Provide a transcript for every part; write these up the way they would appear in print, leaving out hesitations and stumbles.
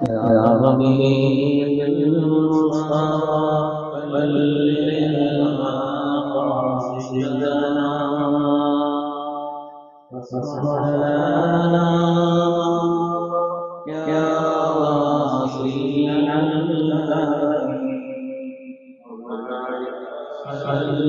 يا ربي بالمصطفى بلغ مقاصدنا واصلح لنا يا واصلي صل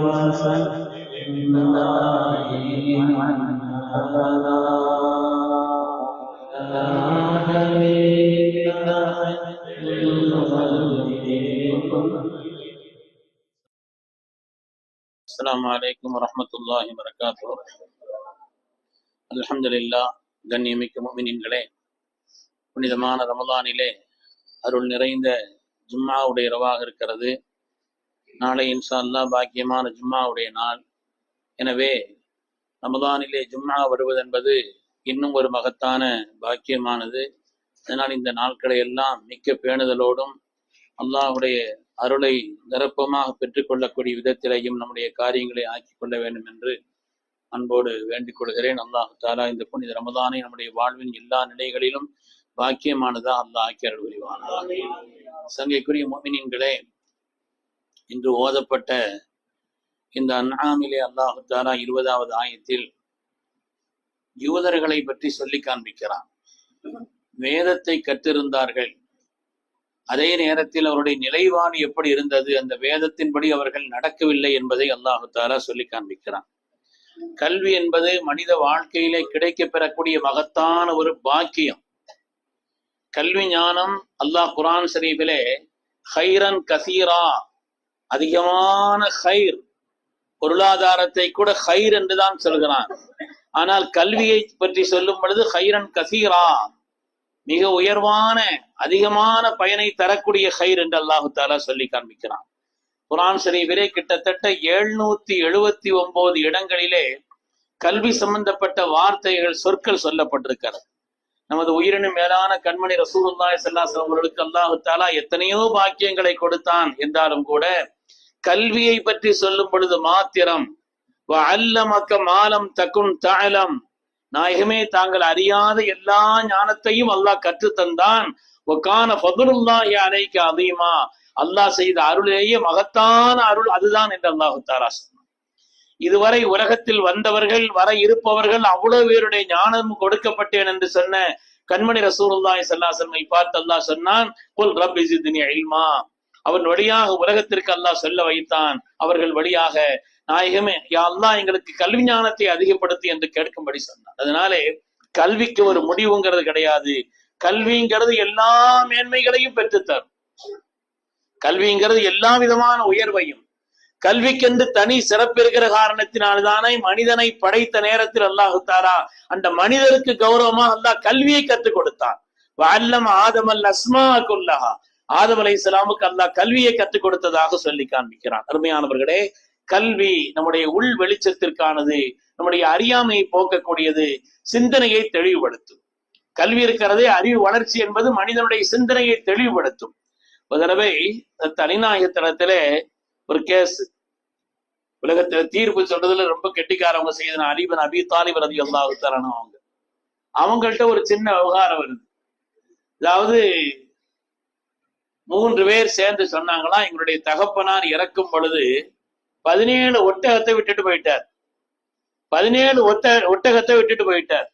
وسلم دائما ابدا السلام عليكم ورحمة الله وبركاته. அல்ஹம்துலில்லாஹ். கண்ணியமிக்க முஃமினீன்களே, புனிதமான ரமலானிலே அருள் நிறைந்த ஜும்மாவுடைய இரவாக இருக்கிறது. நாளை இன்ஷா அல்லாஹ் பாக்கியமான ஜும்மாவுடைய நாள். எனவே ரமலானிலே ஜும்மா வருவது என்பது இன்னும் ஒரு மகத்தான பாக்கியமானது. அதனால் இந்த நாட்களை எல்லாம் மிக்க பேணுதலோடும் அல்லாஹ்வுடைய அருளை நிரப்பமாக பெற்றுக்கொள்ளக்கூடிய விதத்திலேயும் நம்முடைய காரியங்களை ஆக்கிக் கொள்ள வேண்டும் என்று அன்போடு வேண்டிக் கொள்கிறேன். அல்லாஹ் தாலா இந்த புனித ரமலானை நம்முடைய வாழ்வின் எல்லா நிலைகளிலும் பாக்கியமானதா அல்லாஹ் ஆக்கி அருள் புரிவானாக. சங்கைக்குரிய முஃமினீன்களே, இன்று ஓதப்பட்ட இந்த அன்ஆமிலே அல்லாஹ் தாலா 20வது ஆயத்தில் யூதர்களை பற்றி சொல்லி காண்பிக்கிறான். வேதத்தை கற்றிருந்தார்கள், அதே நேரத்தில் அவருடைய நிலைவாணி எப்படி இருந்தது, அந்த வேதத்தின்படி அவர்கள் நடக்கவில்லை என்பதை அல்லாஹ் தாலா சொல்லி காண்பிக்கிறான். கல்வி என்பது மனித வாழ்க்கையிலே கிடைக்க பெறக்கூடிய மகத்தான ஒரு பாக்கியம். கல்வி ஞானம் அல்லாஹ் குர்ஆன் ஷரீஃபிலே ஹைரன் கசீரா, அதிகமான ஹைர், பொருளாதாரத்தை கூட ஹைர் என்றுதான் சொல்கிறான். ஆனால் கல்வியை பற்றி சொல்லும் பொழுது ஹைரன் கசீரா, மிக உயர்வான அதிகமான பயனை தரக்கூடிய ஹைர் என்று அல்லாஹு தாலா சொல்லி காண்பிக்கிறான். குர்ஆன் ஷரீஃபிலே கிட்டத்தட்ட 779 இடங்களிலே கல்வி சம்பந்தப்பட்ட வார்த்தைகள், சொற்கள் சொல்லப்பட்டிருக்கிறது. நமது உயிரினும் மேலான கண்மணி ரசூலுல்லாஹி ஸல்லல்லாஹு அலைஹி வஸல்லம் அவர்களுக்கு அல்லாஹு தாலா எத்தனையோ பாக்கியங்களை கொடுத்தான் என்றாலும் கூட கல்வியை பற்றி சொல்லும் பொழுது மாத்திரம் வஅல்லமக மாலம் தகுன் தஅலம், நாயகமே தாங்கள் அறியாத எல்லா ஞானத்தையும் அல்லாஹ் கற்று தந்தான். வகான ஃபதுலுல்லாஹி அலைக அதீமா, அல்லாஹ் செய்த அருளிலேயே மகத்தான அருள் அதுதான் என்று அல்லாஹு தஆலா சொன்னான். இதுவரை உலகத்தில் வந்தவர்கள், வர இருப்பவர்கள் அவ்வளவு பேருடைய ஞானம் கொடுக்கப்பட்டேன் என்று சொன்ன கண்மணி ரசூலுல்லாஹி ஸல்லல்லாஹு அலைஹி வஸல்லம் பார்த்து அல்லாஹ் சொன்னான், குல் ரப்பி ஜித்னி இல்மா. அவன் வழியாக உலகத்திற்கு அல்லாஹ் சொல்ல வைத்தான். அவர்கள் வழியாக நாயகமே யா அல்லாஹ் எங்களுக்கு கல்வி ஞானத்தை அதிகப்படுத்தி என்று கேட்கும்படி சொன்னான். அதனாலே கல்விக்கு ஒரு முடிவுங்கிறது கிடையாது. கல்விங்கிறது எல்லா மேன்மைகளையும் பெற்றுத்தரும். கல்விங்கிறது எல்லா விதமான உயர்வையும், கல்விக்கென்று தனி சிறப்பு இருக்கிற காரணத்தினால்தானே மனிதனை படைத்த நேரத்தில் அல்லாஹு தாலா அந்த மனிதருக்கு கௌரவமா அல்லாஹ் கல்வியை கற்றுக் கொடுத்தான். வஅல்லம ஆதமல் அஸ்மா குல்லஹா, ஆதம் அலைஹிஸ்ஸலாமுக்கு அல்லாஹ் கல்வியை கற்றுக் கொடுத்ததாக சொல்லி காண்பிக்கிறான். அருமையானவர்களே, கல்வி நம்முடைய உள் வெளிச்சத்திற்கானது, நம்முடைய அறியாமையை போக்கக்கூடியது, சிந்தனையை தெளிவுபடுத்தும். கல்வி இருக்கிறதே அறிவு வளர்ச்சி என்பது மனிதனுடைய சிந்தனையை தெளிவுபடுத்தும். ஒரு தடவை தனிநாயகத்திடத்திலே ஒரு கேஸ், உலகத்துல தீர்ப்பு சொல்றதுல ரொம்ப கெட்டிக்காரவங்க செய்த அலி பின் அபி தாலிப் ரலியல்லாஹு தஆலா அவங்கள்ட்ட ஒரு சின்ன விவகாரம் வருது. அதாவது 3 பேர் சேர்ந்து சொன்னாங்களா, எங்களுடைய தகப்பனார் இறக்கும் பொழுது 17 ஒட்டகத்தை விட்டுட்டு போயிட்டார். 17 ஒட்டகத்தை விட்டுட்டு போயிட்டார்.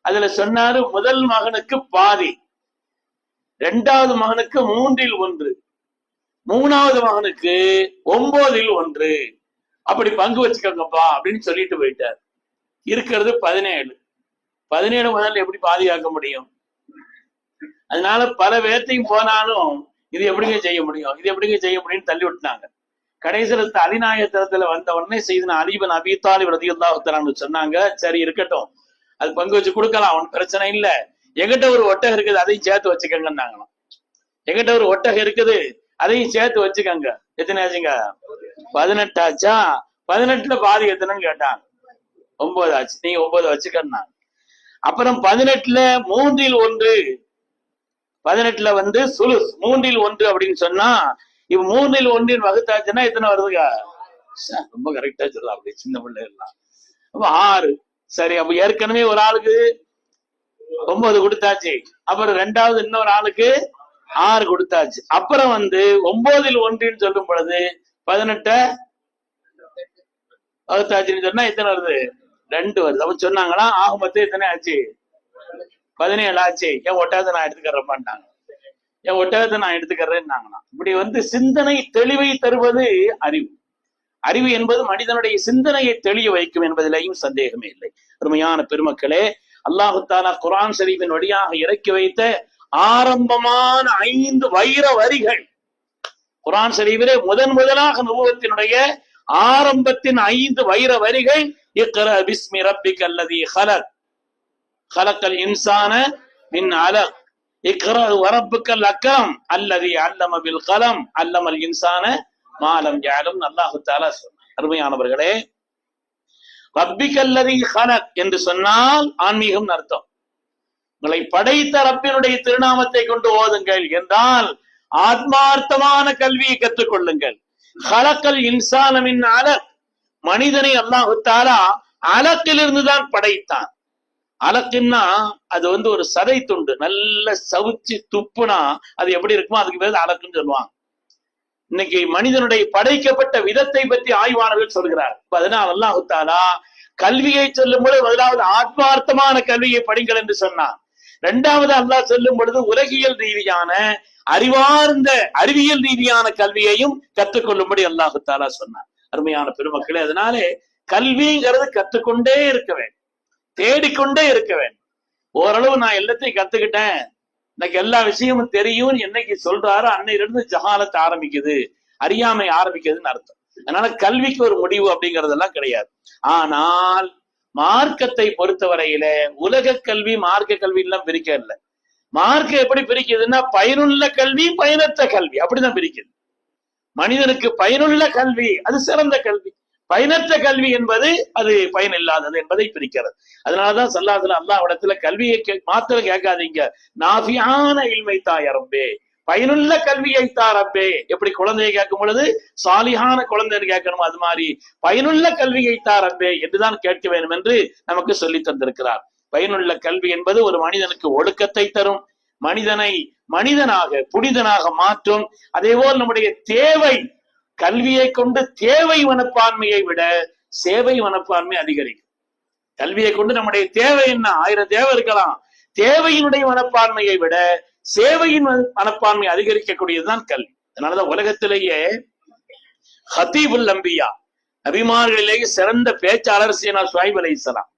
அதுல சொன்னாரு, முதல் மகனுக்கு பாதி, 2வது மகனுக்கு 3ல் 1, 3வது மகனுக்கு 9ல் 1, அப்படி பங்கு வச்சுக்கோங்கப்பா அப்படின்னு சொல்லிட்டு போயிட்டார். இருக்கிறது 17 முதல்ல எப்படி பாதுகாக்க முடியும்? அதனால பல பேர்த்தையும் போனாலும் இது எப்படிங்க செய்ய முடியும், இது எப்படிங்க செய்ய முடியும்னு தள்ளி விட்டுனாங்க. கடைசியில அலிநாயகத்துல வந்த உடனே செய்தன அலி பின் அபி தாலிப் ரலியல்லாஹு தஆலா சொன்னாங்க, சரி இருக்கட்டும், அது பங்கு வச்சு கொடுக்கலாம், அவன் பிரச்சனை இல்லை, எங்கிட்ட ஒரு ஒட்டகம் இருக்குது அதையும் சேர்த்து வச்சுக்கங்கன்னாங்களாம். எங்கிட்ட ஒரு ஒட்டகம் இருக்குது அதையும் சேர்த்து வச்சுக்கங்க. எத்தனை ஆச்சுங்க? 18 ஆச்சா? 18ல பாதி எத்தனைன்னு கேட்டாங்க. 9 ஆச்சு. நீங்க 9 வச்சுக்கன்னாங்க. அப்புறம் 18ல 3ல் 1, 18ல வந்து சுலுஸ், 3ல் 1 அப்படின்னு சொன்னா இப்ப 3ல் 1 வகுத்தாச்சுன்னா எத்தனை வருதுங்க? ரொம்ப கரெக்டா சொல்லலாம், அப்படி சின்ன பிள்ளை எல்லாம். அப்ப 6. சரி, அப்ப ஏற்கனவே ஒரு ஆளுக்கு 9 கொடுத்தாச்சு. அப்புறம் 2வது இன்னொரு ஆளுக்கு 6 கொடுத்தாச்சு. அப்புறம் 9ல் 1 சொல்லும் பொழுது 18 வகுத்தாச்சுன்னு சொன்னா எத்தனை வருது? 2 வருது. அப்ப சொன்னாங்களா ஆக மொத்தம் எத்தனை ஆச்சு? 17 ஆச்சு. என் ஒட்டகத்தை நான் எடுத்துக்கிறேன்பான்ட்டாங்க. என் ஒட்டகத்தை நான் எடுத்துக்கிறேன்னாங்களாம். இப்படி சிந்தனை தெளிவை தருவது அறிவு. அறிவு என்பது மனிதனுடைய சிந்தனையை தெளிய வைக்கும் என்பதிலேயும் சந்தேகமே இல்லை. அருமையான பெருமக்களே, அல்லாஹு தஆலா குர்ஆன் ஷரீஃபின் வழியாக இறக்கி வைத்த ஆரம்பமான 5 வைர வரிகள், குர்ஆன் ஷரீஃபிலே முதலாக நுபுவத்தினுடைய ஆரம்பத்தின் 5 வைர வரிகள், இக்ரா பிஸ்மி ரப்பிக்கல் லதீ ஹலக் ஹலக்கல் இன்சான மின் அலக் இக்ரா வரப்புக்கல் அக்ரம் அல்லதி அல்லம பில் கலம் அல்லமல் இன்சான மாலம் யாலும் அல்லாஹு தஆலா சொன்னார். அருமையானவர்களே, ரப்பிக்கல்லதி ஹலக் என்று சொன்னால் ஆன்மீகம் அர்த்தம். உங்களை படைத்த ரப்பினுடைய திருநாமத்தை கொண்டு ஓதுங்கள் என்றால் ஆத்மார்த்தமான கல்வியை கற்றுக்கொள்ளுங்கள். ஹலக்கல் இன்சான மின் அலக், மனிதனை அல்லாஹு தஆலா அலக்கிலிருந்து தான் படைத்தான். அலக்குன்னா அது ஒரு சதை துண்டு, நல்ல சவுச்சி துப்புனா அது எப்படி இருக்குமோ அதுக்கு பேர் அலக்குன்னு சொல்லுவாங்க. இன்னைக்கு மனிதனுடைய படைக்கப்பட்ட விதத்தை பற்றி ஆய்வாளர்கள் சொல்கிறார். அதனால் அல்லாஹு தஆலா கல்வியை சொல்லும் பொழுது முதலாவது ஆத்மார்த்தமான கல்வியை படிங்கள் என்று சொன்னார். 2வது அல்லாஹ் சொல்லும் பொழுது உலகியல் ரீதியான அறிவார்ந்த அறிவியல் ரீதியான கல்வியையும் கற்றுக்கொள்ளும்படி அல்லாஹு தஆலா சொன்னார். அருமையான பெருமக்களே, அதனாலே கல்விங்கிறது கற்றுக்கொண்டே இருக்க வேண்டும், தேடிக்கொண்டே இருக்க வேண்டும். ஓரளவு நான் எல்லாத்தையும் கத்துக்கிட்டேன், எனக்கு எல்லா விஷயமும் தெரியும் என்னைக்கு சொல்றாரோ அன்னையிலிருந்து ஜஹாலத் ஆரம்பிக்குது, அறியாமை ஆரம்பிக்குதுன்னு அர்த்தம். அதனால கல்விக்கு ஒரு முடிவு அப்படிங்கறதெல்லாம் கிடையாது. ஆனால் மார்க்கத்தை பொறுத்தவரையில உலக கல்வி மார்க்க கல்வி எல்லாம் பிரிக்க இல்லை. மார்க்கம் எப்படி பிரிக்குதுன்னா பயனுள்ள கல்வி, பயனற்ற கல்வி, அப்படிதான் பிரிக்குது. மனிதனுக்கு பயனுள்ள கல்வி அது சிறந்த கல்வி, பயனற்ற கல்வி என்பது அது பயன் இல்லாதது என்பதை பிரிக்கிறது. அதனாலதான் ஸல்லல்லாஹு அல்லாஹ்விடத்துல கல்வியை மாத்திரம் கேட்காதீங்க, நாஃபியான இல்மை தாய ரப்பே, பயனுள்ள கல்வியை தா ரப்பே. எப்படி குழந்தையை கேட்கும் பொழுது சாலிஹான குழந்தைன்னு கேட்கணும், அது மாதிரி பயனுள்ள கல்வியை தா ரப்பே என்றுதான் கேட்க வேண்டும் என்று நமக்கு சொல்லி தந்திருக்கிறார். பயனுள்ள கல்வி என்பது ஒரு மனிதனுக்கு ஒழுக்கத்தை தரும், மனிதனை மனிதனாக புனிதனாக மாற்றும். அதே போல் நம்முடைய தேவை, கல்வியை கொண்டு தேவை மனப்பான்மையை விட சேவை மனப்பான்மை அதிகரிக்கும். கல்வியை கொண்டு நம்முடைய தேவை என்ன, 1000 தேவை இருக்கலாம், தேவையினுடைய மனப்பான்மையை விட சேவையின் மனப்பான்மை அதிகரிக்கக்கூடியதுதான் கல்வி. அதனாலதான் உலகத்திலேயே ஹதீபுல் அம்பியா, நபிமார்களிலேயே சிறந்த பேச்சாளர் சீனா ஷுஐப் அலைஹிஸ்ஸலாம்,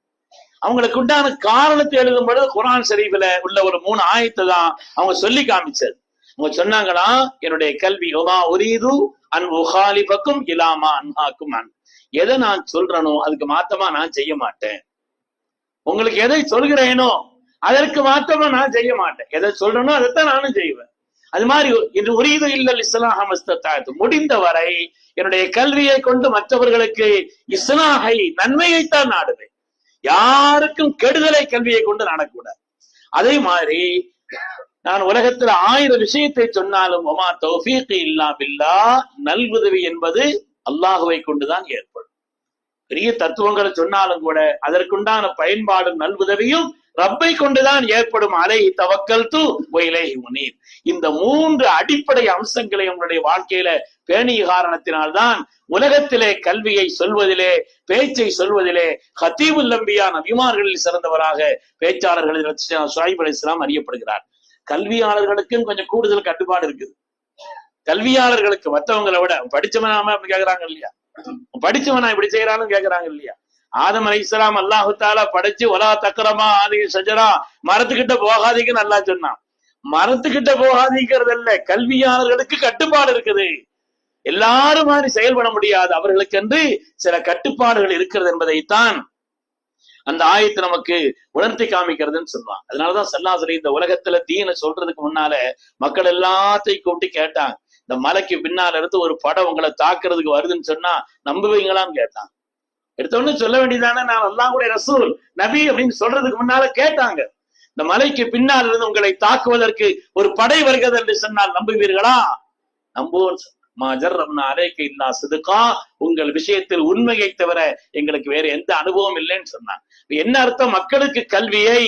அவங்களுக்கு உண்டான காரணத்தை எழுதும் பொழுது குர்ஆன் ஷரீஃபில உள்ள ஒரு 3 ஆயத்தை தான் அவங்க சொல்லி காமிச்சது. அவங்க சொன்னாங்களா, என்னுடைய கல்வி ஒமா உரீது அன் உகாலிபக்கும் இலாமா அன்ஹாக்கும் அன், எதை நான் சொல்றேனோ அதுக்கு மாத்தமா நான் செய்ய மாட்டேன். உங்களுக்கு எதை சொல்கிறேனோ அதற்கு மாத்தமா நான் செய்ய மாட்டேன், எதை சொல்றேனோ அதைத்தான் நானும் செய்வேன். அது மாதிரி இது உரீது இல்லல் இஸ்லாஹ மஸ்ததாஅத்து, முடிந்தவரை என்னுடைய கல்வியை கொண்டு மற்றவர்களுக்கு இஸ்லாஹை நன்மையைத்தான் நாடுவேன், யாருக்கும் கெடுதலை கல்வியை கொண்டு நாடக்கூடாது. அதே மாதிரி நான் உலகத்துல 1000 விஷயத்தை சொன்னாலும் ஒமா தௌஃபீக் இல்லா பில்லாஹ், நல்வுதவி என்பது அல்லாஹுவை கொண்டுதான் ஏற்படும். பெரிய தத்துவங்களை சொன்னாலும் கூட அதற்குண்டான பயன்பாடும் நல்வுதவியும் ரப்பை கொண்டுதான் ஏற்படும். அலைஹி தவக்கல்து வ இலைஹி உனீப். இந்த 3 அடிப்படை அம்சங்களை உங்களுடைய வாழ்க்கையில பேணிய காரணத்தினால்தான் உலகத்திலே கல்வியை சொல்வதிலே, பேச்சை சொல்வதிலே ஹதீபுல் அம்பியா, நபிமார்களில் சிறந்தவராக பேச்சாளர்கள் ஷுஐப் அலைஹிஸ்ஸலாம் அறியப்படுகிறார். கல்வியாளர்களுக்கும் கொஞ்சம் கூடுதல் கட்டுப்பாடு இருக்குது. கல்வியாளர்களுக்கு மற்றவங்களை விட படிச்சவனாம அப்படி கேக்குறாங்க இல்லையா, படிச்சவனா இப்படி செய்யறான்னு கேக்குறாங்க இல்லையா. ஆதம் அலைஹிஸ்ஸலாம் அல்லாஹு தஆலா படைச்சு வலா தக்ரமா ஆதி ஷஜரா, மரத்துக்கிட்ட போகாதீங்கன்னு அல்லாஹ் சொன்னான். மரத்துக்கிட்ட போகாதீங்கிறது அல்ல, கல்வியாளர்களுக்கு கட்டுப்பாடு இருக்குது. எல்லாரும் மாதிரி செயல்பட முடியாது, அவர்களுக்கென்று சில கட்டுப்பாடுகள் இருக்கிறது என்பதைத்தான் அந்த ஆயத்து நமக்கு உணர்த்தி காமிக்கிறதுன்னு சொல்லுவாங்க. அதனாலதான் ஸல்லல்லாஹு அலைஹி இந்த உலகத்துல தீனை சொல்றதுக்கு முன்னால மக்கள் எல்லாத்தையும் கூப்பிட்டு கேட்டாங்க, இந்த மலைக்கு பின்னால இருந்து ஒரு படம் உங்களை தாக்குறதுக்கு வருதுன்னு சொன்னா நம்புவீங்களான்னு கேட்டாங்க. எடுத்தோன்னு சொல்ல வேண்டியதானே, நான் அல்லாஹ்வுடைய ரசூல் நபி அப்படின்னு சொல்றதுக்கு முன்னால கேட்டாங்க, இந்த மலைக்கு பின்னால் இருந்து உங்களை தாக்குவதற்கு ஒரு படை வருகிறது என்று சொன்னால் நம்புவீர்களா? நம்புவோம். உங்கள் விஷயத்தில் உண்மையை தவிர எங்களுக்கு வேற எந்த அனுபவம் இல்லைன்னு சொன்னாங்க. என்ன அர்த்தம்? மக்களுக்கு கல்வியை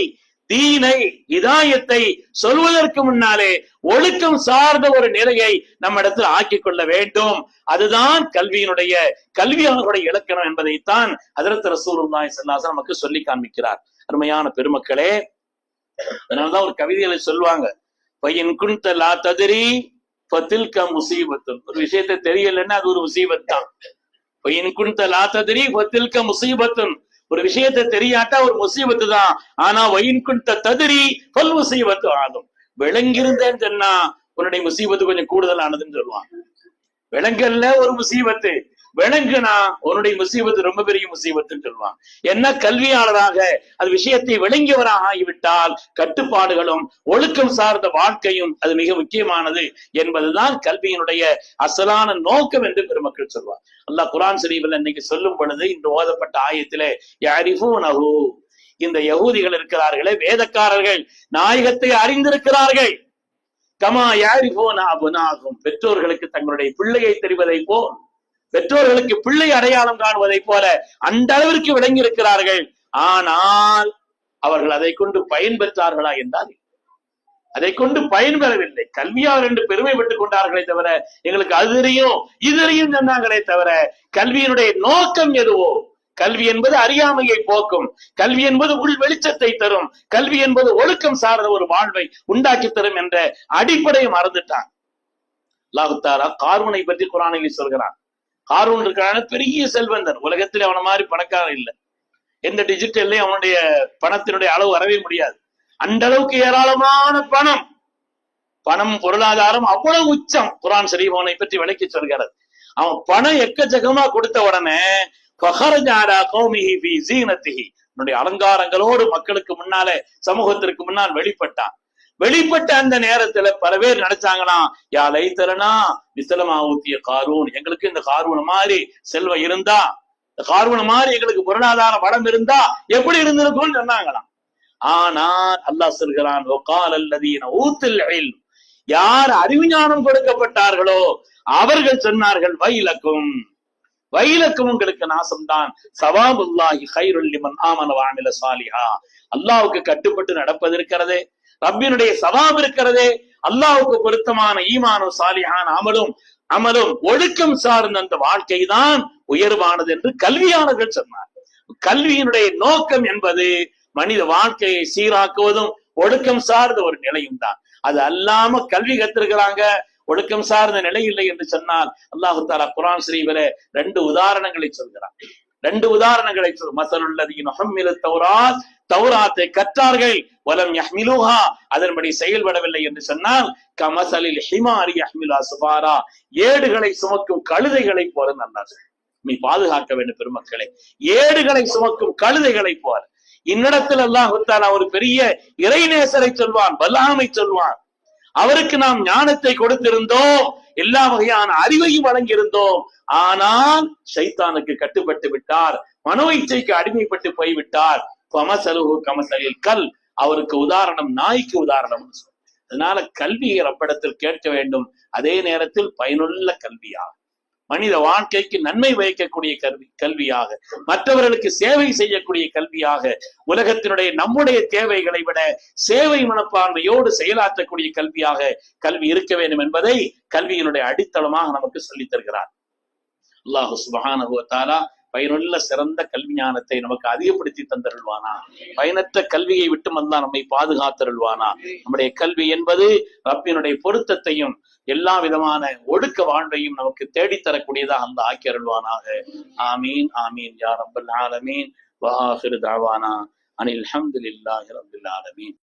தீனை இதாயத்தை சொல்வதற்கு முன்னாலே ஒழுக்கம் சார்ந்த ஒரு நிலையை நம்ம இடத்தில் ஆக்கிக் கொள்ள வேண்டும். அதுதான் கல்வியாளருடைய இலக்கணம் என்பதைத்தான் ஹஜ்ரத் ரசூலுல்லாஹி ஸல்லல்லாஹு அலைஹி வஸல்லம் நமக்கு சொல்லி காண்பிக்கிறார். அருமையான பெருமக்களே, அதனாலதான் ஒரு கவிதைகளை சொல்லுவாங்க, பையன் குன்த லா தத்ரி ஃபதில்க முஸீபத்துன். ஒரு விஷயத்தை தெரியலன்னா அது ஒரு முசீபத் தான். பையன் குன்த லா தத்ரி ஃபதில்க முஸீபத்துன். ஒரு விஷயத்தை தெரியாட்டா ஒரு முசீபத்து தான். ஆனா வயின் குன்த தத்ரி ஃபல் முஸீபத்து ஆகும். விளங்கியிருந்தேன்னு சொன்னா உன்னுடைய முசீபத்து கொஞ்சம் கூடுதலானதுன்னு சொல்லுவாங்க. விளங்கல்ல ஒரு முசீபத்து, விளங்குனா உன்னுடைய முசீபத்து ரொம்ப பெரிய முசீபத்துன்னு சொல்லுவாங்க. என்ன கல்வியாளராக அது விஷயத்தை விளங்கியவராக ஆகிவிட்டால் கட்டுப்பாடுகளும் ஒழுக்கம் சார்ந்த வாழ்க்கையும் அது மிக முக்கியமானது என்பதுதான் கல்வியினுடைய அசலான நோக்கம் என்று பெருமக்கள் சொல்வார். அல்லாஹ் குர்ஆன் ஷரீஃபில் இன்னைக்கு சொல்லும் பொழுது இந்த ஓதப்பட்ட ஆயத்திலே யஅரிஃபூனஹு, இந்த யகூதிகள் இருக்கிறார்களே வேதக்காரர்கள் நாயகத்தை அறிந்திருக்கிறார்கள். கமா யஅரிஃபூன அப்னாஹும், பெற்றோர்களுக்கு தங்களுடைய பிள்ளையை தெரிவதை போல், பெற்றோர்களுக்கு பிள்ளை அடையாளம் காணுவதை போல அந்த அளவிற்கு விளங்கி இருக்கிறார்கள். ஆனால் அவர்கள் அதை கொண்டு பயன் பெற்றார்களா என்றால் அதை கொண்டு பயன்பெறவில்லை. கல்வியாளர் என்று பெருமைப்பட்டுக் கொண்டார்களே தவிர எங்களுக்கு அது தெரியும் இது தெரியும் சொன்னாங்களே தவிர கல்வியினுடைய நோக்கம் எதுவோ, கல்வி என்பது அறியாமையை போக்கும், கல்வி என்பது உள் வெளிச்சத்தை தரும், கல்வி என்பது ஒழுக்கம் சார்ந்த ஒரு வாழ்வை உண்டாக்கி தரும் என்ற அடிப்படையை மறந்துட்டான். அல்லாஹ் தஆலா காரூனை பற்றி குர்ஆனில் சொல்கிறான். காரூன் இருக்கிறான பெரிய செல்வந்தன், உலகத்தில் அவன மாதிரி பணக்காரன் இல்லை. எந்த டிஜிட்டல்லையும் அவனுடைய பணத்தினுடைய அளவு வரவே முடியாது. அந்த அளவுக்கு ஏராளமான பணம் பொருளாதாரம் அவ்வளவு உச்சம். குர்ஆன் ஷரீஃப் அவனை பற்றி விளக்கி சொல்கிறது. அவன் பணம் எக்கச்சக்கமா கொடுத்த உடனே அலங்காரங்களோடு மக்களுக்கு முன்னாலே சமூகத்திற்கு முன்னால் வெளிப்பட்ட அந்த நேரத்துல பல பேர் நினைச்சாங்களாம், யா லைத்தலனா மிஸ்லமா ஊத்திய காரூன், எங்களுக்கு இந்த காரூன் மாதிரி செல்வம் இருந்தா, இந்த காரூன் மாதிரி எங்களுக்கு பொருளாதார வளம் இருந்தா எப்படி இருந்திருக்கும்னு சொன்னாங்களாம். ஆனால் அல்லாஹ் சொல்கிறான், வகால் அல்லதீன ஊத்துல் இல்ம், யார் அறிவுஞானம் கொடுக்கப்பட்டார்களோ அவர்கள் சொன்னார்கள், வைலக்கும் உங்களுக்கு நாசம்தான், சவாபுல்லாஹி கைருல் லிமன் ஆமன வ அமில சாலிஹா, அல்லாஹ்வுக்கு கட்டுப்பட்டு நடப்பது இருக்கிறதே, ரப்பினுடைய சவாப் இருக்கிறதே, அல்லாஹ்வுக்கு பொருத்தமான ஈமானும் சாலிஹான அமலும் ஒழுக்கம் சார்ந்த அந்த வாழ்க்கை தான் உயர்வானது என்று கல்வியாளர்கள் சொன்னார். கல்வியினுடைய நோக்கம் என்பது மனித வாழ்க்கையை சீராக்குவதும் ஒழுக்கம் சார்ந்த ஒரு நிலையும் தான். அது அல்லாம கல்வி கத்திருக்கிறாங்க, ஒழுக்கம் சார்ந்த நிலை இல்லை என்று சொன்னால் அல்லாஹு தஆலா குர்ஆன் ஷரீஃபிலே 2 உதாரணங்களை சொல்கிறார். 2 உதாரணங்களை மஸலுல்லதீன ஹம்மிலு தௌராத், தௌராத்தை கற்றார்கள், வலம் யஹ்மிலுஹா, அதன்படி செயல்படவில்லை என்று சொன்னால் கமஸலில் ஹிமாரி யஹ்மிலு அஸ்ஃபாரா, ஏடுகளை சுமக்கும் கழுதைகளை போல. நல்லா நீ பாதுகாக்க வேண்டும் பெருமக்களே, ஏடுகளை சுமக்கும் கழுதைகளை போல. இன்னிடத்தில் அல்லாஹ் தஆலா ஒரு பெரிய இறைநேசரை சொல்வான், பல்லாமை சொல்வான். அவருக்கு நாம் ஞானத்தை கொடுத்திருந்தோம், எல்லா வகையான அறிவையும் வழங்கியிருந்தோம். ஆனால் ஷைத்தானுக்கு கட்டுப்பட்டு விட்டார், மனோ இச்சைக்கு அடிமைப்பட்டு போய்விட்டார். ஃபமஸலுஹு கமஸலில் கல், அவருக்கு உதாரணம் நாய்க்கு உதாரணம். அதனால கல்வியை ரப்பிடத்தில் கேட்க வேண்டும், அதே நேரத்தில் பயனுள்ள கல்வியாக, மனித வாழ்க்கைக்கு நன்மை வைக்கக்கூடிய கல்வியாக, மற்றவர்களுக்கு சேவை செய்யக்கூடிய கல்வியாக, உலகத்தினுடைய நம்முடைய தேவைகளை விட சேவை மனப்பான்மையோடு செயலாற்றக்கூடிய கல்வியாக கல்வி இருக்க வேண்டும் என்பதை கல்வியினுடைய அடித்தளமாக நமக்கு சொல்லித் தருகிறார். அல்லாஹ் சுப்ஹானஹு வ தஆலா பயனுள்ள சிறந்த கல்வி ஞானத்தை நமக்கு அதிகப்படுத்தி தந்தருள்வானா, பயனற்ற கல்வியை விட்டு அல்லாஹ் நம்மை பாதுகாத்தருள்வானா. நம்முடைய கல்வி என்பது ரப்பினுடைய பொருத்தத்தையும் எல்லா விதமான ஒழுக்க வாழ்வையும் நமக்கு தேடித்தரக்கூடியதாக அந்த ஆக்கி அருள்வானாக. ஆமீன் ஆமீன் யா ரப்பல் ஆலமீன். வ ஆகிரு தஅவானா அனில் ஹம்துலில்லாஹி ரப்பில் ஆலமீன்.